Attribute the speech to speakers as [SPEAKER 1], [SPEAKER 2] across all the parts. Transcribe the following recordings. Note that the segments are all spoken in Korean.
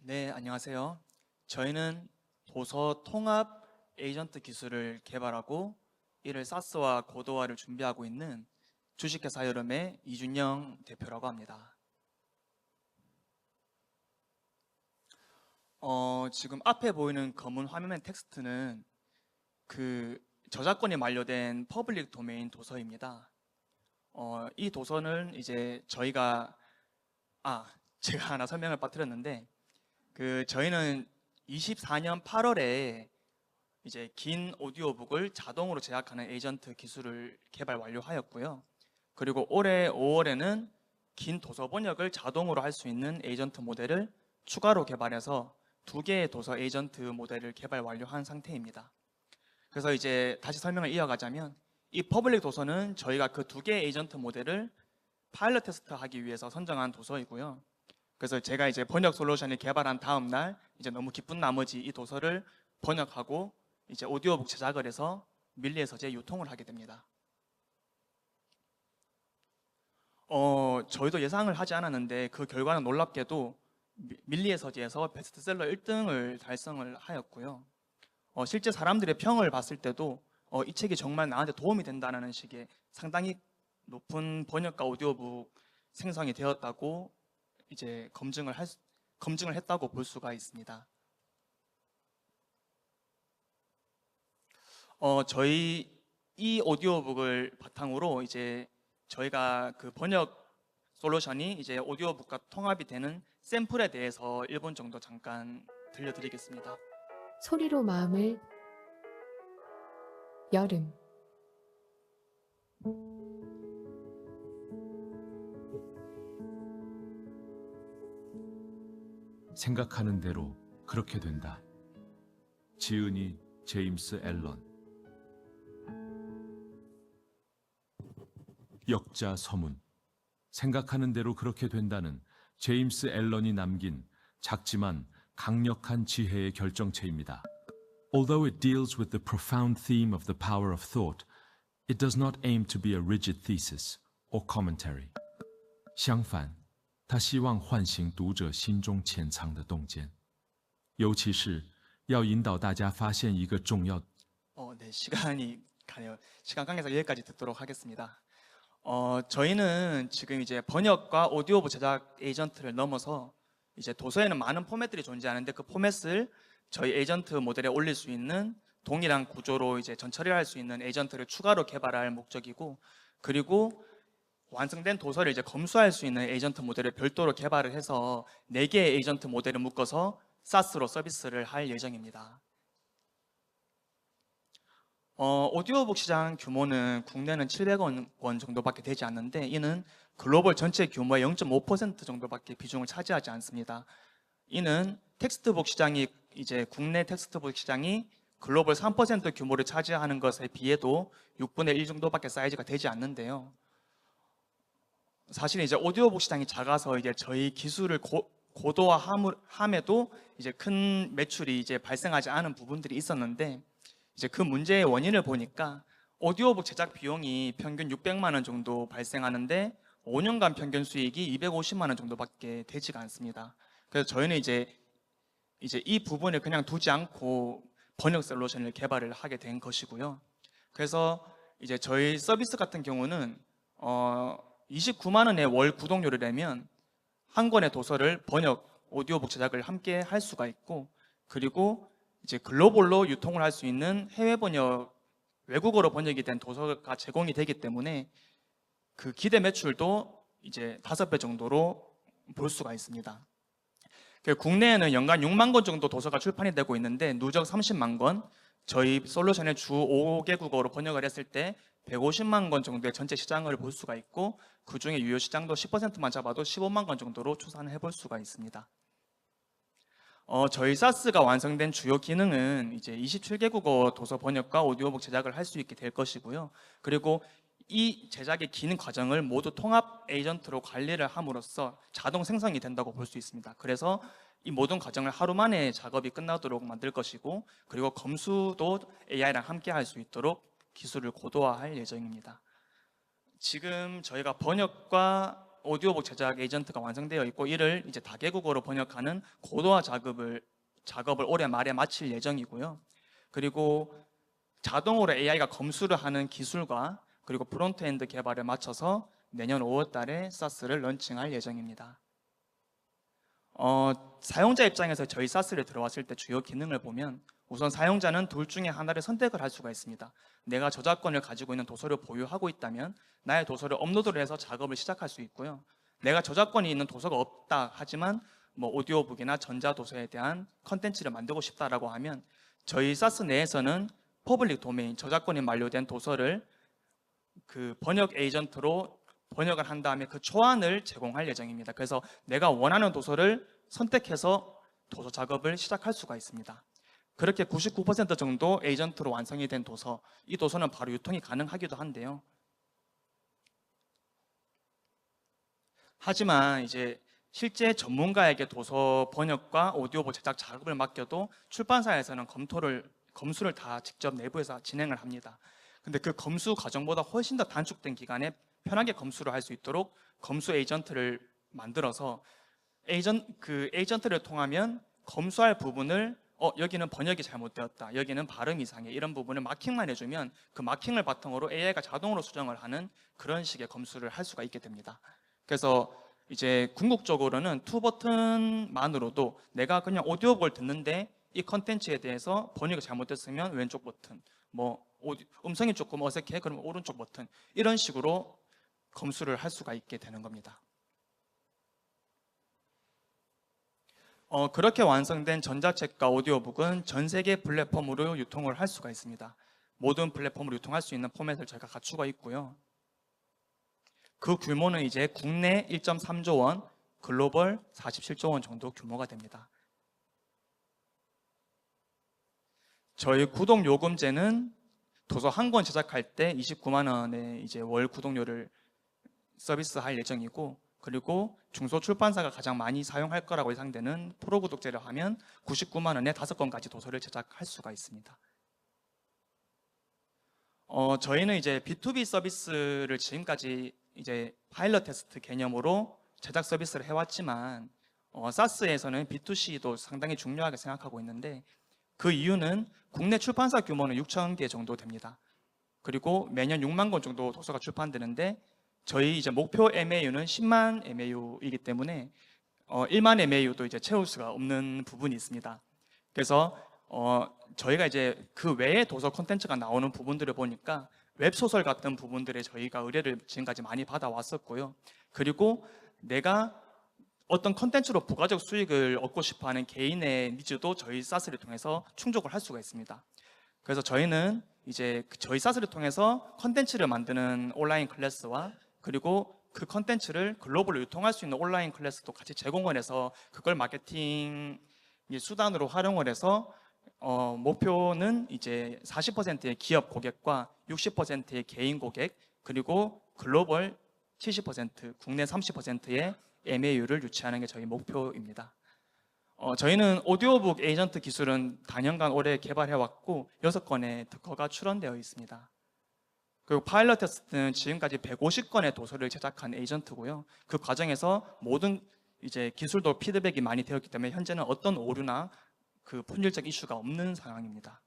[SPEAKER 1] 네, 안녕하세요. 저희는 도서 통합 에이전트 기술을 개발하고 이를 사스와 고도화를 준비하고 있는 주식회사 여름의 이준영 대표라고 합니다. 지금 앞에 보이는 검은 화면 텍스트는 그 저작권이 만료된 퍼블릭 도메인 도서입니다. 이 도서는 이제 제가 하나 설명을 빠뜨렸는데 저희는 24년 8월에 이제 긴 오디오북을 자동으로 제작하는 에이전트 기술을 개발 완료하였고요. 그리고 올해 5월에는 긴 도서 번역을 자동으로 할 수 있는 에이전트 모델을 추가로 개발해서 2개의 도서 에이전트 모델을 개발 완료한 상태입니다. 그래서 이제 다시 설명을 이어가자면 이 퍼블릭 도서는 저희가 그 2개의 에이전트 모델을 파일럿 테스트하기 위해서 선정한 도서이고요. 그래서 제가 이제 번역 솔루션을 개발한 다음 날 이제 너무 기쁜 나머지 이 도서를 번역하고 이제 오디오북 제작을 해서 밀리의 서재에 유통을 하게 됩니다. 저희도 예상을 하지 않았는데 그 결과는 놀랍게도 밀리의 서재에서 베스트셀러 1등을 달성을 하였고요. 실제 사람들의 평을 봤을 때도 이 책이 정말 나한테 도움이 된다는 식의 상당히 높은 번역과 오디오북 생성이 되었다고 이제 검증을 했다고 볼 수가 있습니다. 저희 이 오디오북을 바탕으로 이제 저희가 그 번역 솔루션이 이제 오디오북과 통합이 되는 샘플에 대해서 1분 정도 잠깐 들려드리겠습니다.
[SPEAKER 2] 소리로 마음을 여름.
[SPEAKER 3] 생각하는 대로 그렇게 된다. 지은이 제임스 앨런. 역자 서문. 생각하는 대로 그렇게 된다는 제임스 앨런이 남긴 작지만 강력한 지혜의 결정체입니다. Although it deals with the profound theme of the power of thought, it does not aim to be a rigid thesis or commentary. 相反，他希望唤醒读者心中潜藏的洞见，尤其是要引导大家发现一个重要。
[SPEAKER 1] 네, 시간이 가네요. 시간 관계상 여기까지 듣도록 하겠습니다. 저희는 지금 이제 번역과 오디오북 제작 에이전트를 넘어서 이제 도서에는 많은 포맷들이 존재하는데 그 포맷을 저희 에이전트 모델에 올릴 수 있는 동일한 구조로 이제 전처리할 수 있는 에이전트를 추가로 개발할 목적이고, 그리고 완성된 도서를 이제 검수할 수 있는 에이전트 모델을 별도로 개발을 해서 4개의 에이전트 모델을 묶어서 사스로 서비스를 할 예정입니다. 오디오북 시장 규모는 국내는 700억 원 정도밖에 되지 않는데 이는 글로벌 전체 규모의 0.5% 정도밖에 비중을 차지하지 않습니다. 이는 텍스트북 시장이 이제 국내 텍스트북 시장이 글로벌 3% 규모를 차지하는 것에 비해도 6분의 1 정도밖에 사이즈가 되지 않는데요. 사실 이제 오디오북 시장이 작아서 이제 저희 기술을 고도화함에도 이제 큰 매출이 이제 발생하지 않은 부분들이 있었는데, 이제 그 문제의 원인을 보니까 오디오북 제작 비용이 평균 600만 원 정도 발생하는데 5년간 평균 수익이 250만 원 정도밖에 되지가 않습니다. 그래서 저희는 이제 이 부분을 그냥 두지 않고 번역 솔루션을 개발을 하게 된 것이고요. 그래서 이제 저희 서비스 같은 경우는 29만 원의 월 구독료를 내면 한 권의 도서를 번역, 오디오북 제작을 함께 할 수가 있고, 그리고 이제 글로벌로 유통을 할 수 있는 해외 번역, 외국어로 번역이 된 도서가 제공이 되기 때문에 그 기대 매출도 이제 5배 정도로 볼 수가 있습니다. 국내에는 연간 6만 권 정도 도서가 출판이 되고 있는데 누적 30만 권, 저희 솔루션의 주 5개국어로 번역을 했을 때 150만 권 정도의 전체 시장을 볼 수가 있고, 그 중에 유효 시장도 10%만 잡아도 15만 권 정도로 추산을 해볼 수가 있습니다. 저희 사스가 완성된 주요 기능은 이제 27개국어 도서 번역과 오디오북 제작을 할 수 있게 될 것이고요. 그리고 이 제작의 긴 과정을 모두 통합 에이전트로 관리를 함으로써 자동 생성이 된다고 볼 수 있습니다. 그래서 이 모든 과정을 하루 만에 작업이 끝나도록 만들 것이고, 그리고 검수도 AI랑 함께 할 수 있도록 기술을 고도화할 예정입니다. 지금 저희가 번역과 오디오북 제작 에이전트가 완성되어 있고 이를 이제 다개국어로 번역하는 고도화 작업을 올해 말에 마칠 예정이고요. 그리고 자동으로 AI가 검수를 하는 기술과 그리고 프론트엔드 개발을 마쳐서 내년 5월 달에 SaaS를 런칭할 예정입니다. 사용자 입장에서 저희 SaaS를 들어왔을 때 주요 기능을 보면 우선 사용자는 둘 중에 하나를 선택을 할 수가 있습니다. 내가 저작권을 가지고 있는 도서를 보유하고 있다면 나의 도서를 업로드를 해서 작업을 시작할 수 있고요. 내가 저작권이 있는 도서가 없다 하지만 뭐 오디오북이나 전자도서에 대한 컨텐츠를 만들고 싶다라고 하면 저희 SaaS 내에서는 퍼블릭 도메인, 저작권이 만료된 도서를 그 번역 에이전트로 번역을 한 다음에 그 초안을 제공할 예정입니다. 그래서 내가 원하는 도서를 선택해서 도서 작업을 시작할 수가 있습니다. 그렇게 99% 정도 에이전트로 완성이 된 도서, 이 도서는 바로 유통이 가능하기도 한데요. 하지만 이제 실제 전문가에게 도서 번역과 오디오북 제작 작업을 맡겨도 출판사에서는 검수를 다 직접 내부에서 진행을 합니다. 근데 그 검수 과정보다 훨씬 더 단축된 기간에 편하게 검수를 할 수 있도록 검수 에이전트를 만들어서 에이전트를 통하면 검수할 부분을 여기는 번역이 잘못되었다, 여기는 발음 이상해, 이런 부분을 마킹만 해주면 그 마킹을 바탕으로 AI가 자동으로 수정을 하는 그런 식의 검수를 할 수가 있게 됩니다. 그래서 이제 궁극적으로는 투 버튼만으로도 내가 그냥 오디오북을 듣는데 이 컨텐츠에 대해서 번역이 잘못됐으면 왼쪽 버튼, 뭐 음성이 조금 어색해 그러면 오른쪽 버튼, 이런 식으로 검수를 할 수가 있게 되는 겁니다. 그렇게 완성된 전자책과 오디오북은 전 세계 플랫폼으로 유통을 할 수가 있습니다. 모든 플랫폼으로 유통할 수 있는 포맷을 저희가 갖추고 있고요. 그 규모는 이제 국내 1.3조 원, 글로벌 47조 원 정도 규모가 됩니다. 저희 구독 요금제는 도서 한 권 제작할 때 29만 원의 이제 월 구독료를 서비스할 예정이고, 그리고 중소출판사가 가장 많이 사용할 거라고 예상되는 프로 구독제를 하면 99만 원에 5권까지 도서를 제작할 수가 있습니다. 저희는 이제 B2B 서비스를 지금까지 이제 파일럿 테스트 개념으로 제작 서비스를 해왔지만 SaaS에서는 B2C도 상당히 중요하게 생각하고 있는데, 그 이유는 국내 출판사 규모는 6천 개 정도 됩니다. 그리고 매년 6만 권 정도 도서가 출판되는데 저희 이제 목표 MAU는 10만 MAU이기 때문에 1만 MAU도 이제 채울 수가 없는 부분이 있습니다. 그래서 저희가 이제 그 외에 도서 콘텐츠가 나오는 부분들을 보니까 웹소설 같은 부분들에 저희가 의뢰를 지금까지 많이 받아왔었고요. 그리고 내가 어떤 콘텐츠로 부가적 수익을 얻고 싶어하는 개인의 니즈도 저희 SaaS를 통해서 충족을 할 수가 있습니다. 그래서 저희는 이제 저희 SaaS를 통해서 콘텐츠를 만드는 온라인 클래스와 그리고 그 콘텐츠를 글로벌로 유통할 수 있는 온라인 클래스도 같이 제공을 해서 그걸 마케팅 수단으로 활용을 해서 목표는 이제 40%의 기업 고객과 60%의 개인 고객, 그리고 글로벌 70%, 국내 30%의 MAU를 유치하는 게 저희 목표입니다. 저희는 오디오북 에이전트 기술은 단연간 올해 개발해왔고 6건의 특허가 출원되어 있습니다. 그리고 파일럿 테스트는 지금까지 150건의 도서를 제작한 에이전트고요. 그 과정에서 모든 이제 기술도 피드백이 많이 되었기 때문에 현재는 어떤 오류나 그 품질적 이슈가 없는 상황입니다.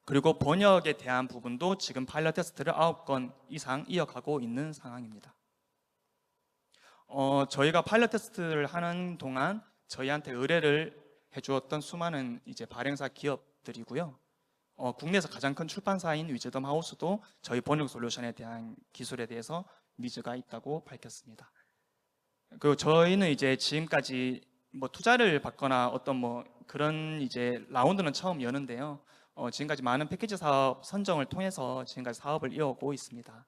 [SPEAKER 1] 그리고 번역에 대한 부분도 지금 파일럿 테스트를 9건 이상 이어가고 있는 상황입니다. 저희가 파일럿 테스트를 하는 동안 저희한테 의뢰를 해주었던 수많은 이제 발행사 기업들이고요. 국내에서 가장 큰 출판사인 위즈덤 하우스도 저희 번역 솔루션에 대한 기술에 대해서 니즈가 있다고 밝혔습니다. 그리고 저희는 이제 지금까지 뭐 투자를 받거나 어떤 뭐 그런 이제 라운드는 처음 여는데요. 지금까지 많은 패키지 사업 선정을 통해서 지금까지 사업을 이어오고 있습니다.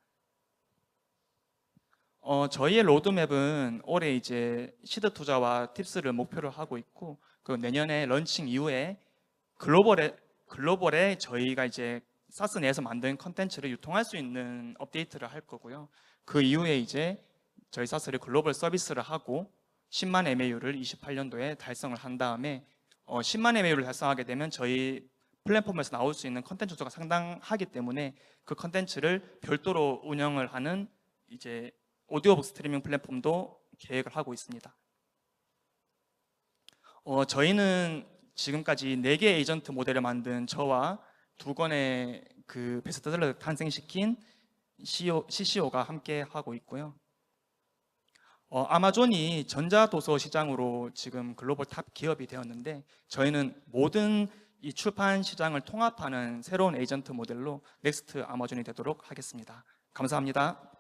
[SPEAKER 1] 저희의 로드맵은 올해 이제 시드 투자와 팁스를 목표로 하고 있고, 그 내년에 런칭 이후에 글로벌에 저희가 이제 사스 내에서 만든 컨텐츠를 유통할 수 있는 업데이트를 할 거고요. 그 이후에 이제 저희 사스를 글로벌 서비스를 하고 10만 MAU를 28년도에 달성을 한 다음에 10만 MAU를 달성하게 되면 저희 플랫폼에서 나올 수 있는 컨텐츠 수가 상당하기 때문에 그 컨텐츠를 별도로 운영을 하는 이제 오디오북 스트리밍 플랫폼도 계획을 하고 있습니다. 저희는 지금까지 4개 에이전트 모델을 만든 저와 2권의 그 베스트셀러를 탄생시킨 CCO가 함께 하고 있고요. 아마존이 전자도서 시장으로 지금 글로벌 탑 기업이 되었는데 저희는 모든 이 출판 시장을 통합하는 새로운 에이전트 모델로 넥스트 아마존이 되도록 하겠습니다. 감사합니다.